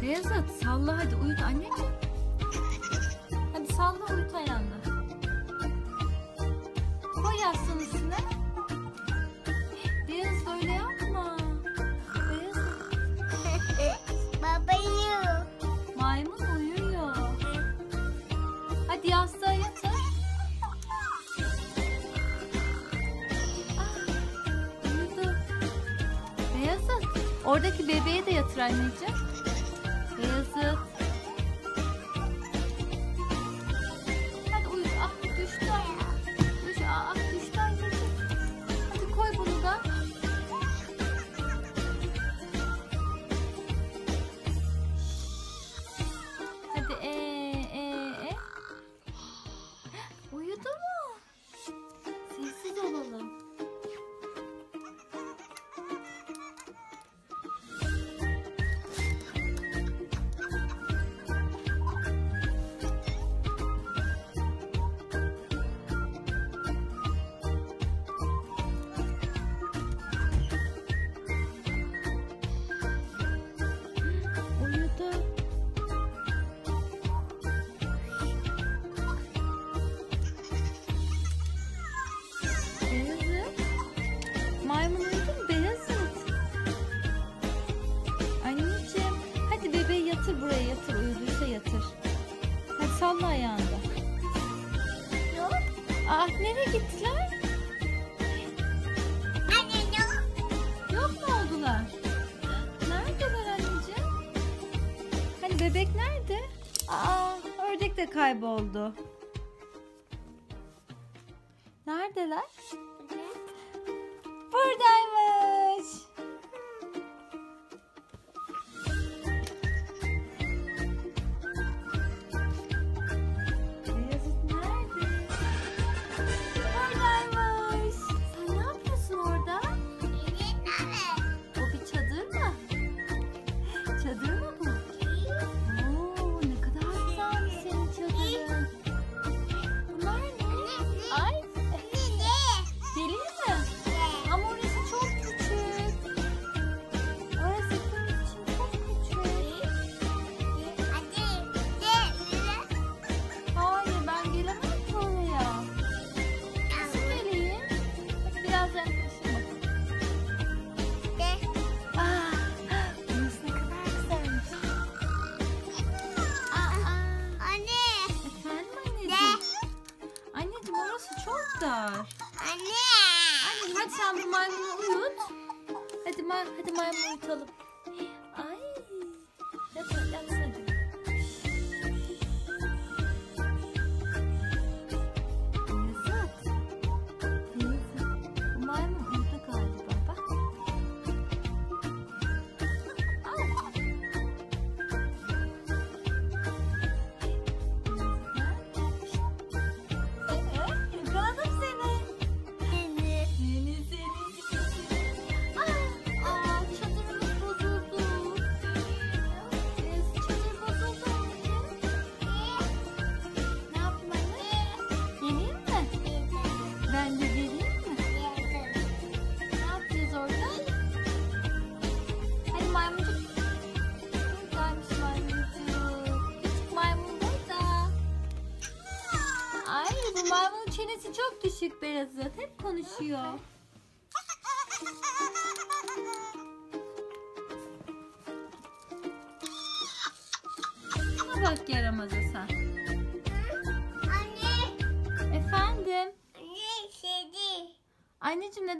Beyazıt, salla hadi, uyut anneciğim. Hadi salla, uyut ayağını. Koy yastığın üstüne. Beyazıt, öyle yapma. Beyazıt. Baba uyuyor. Maymun uyuyor. Hadi yastığa yatır. Uyudu. Beyazıt, oradaki bebeğe de yatır anneciğim. Beyazıt. Hadi uyu. Ah, düştü. Düştü anneciğim. Hadi koy bunu da. Hadi Uyudu mu? Sessiz olalım. Buraya yatır, uyuduysa yatır. Hadi salla ayağını da. Yok. Nereye gittiler? Anne yok. Yok mu oldular? Neredeler anneciğim? Hani bebek nerede? Ördek de kayboldu. Neredeler? Buradaymış. Anne. Anneciğim, hadi sen bu maymunu uyut. Hadi maymunu uyutalım. Ay. Yatsın hadi. Beyazıt. Bu maymun uyudu galiba. Bak. Maymunun çenesi çok düşük Beyazıt. Hep konuşuyor. Şuna bak yaramaza sen. Anne. Efendim? Anne istedi. Anneciğim, neden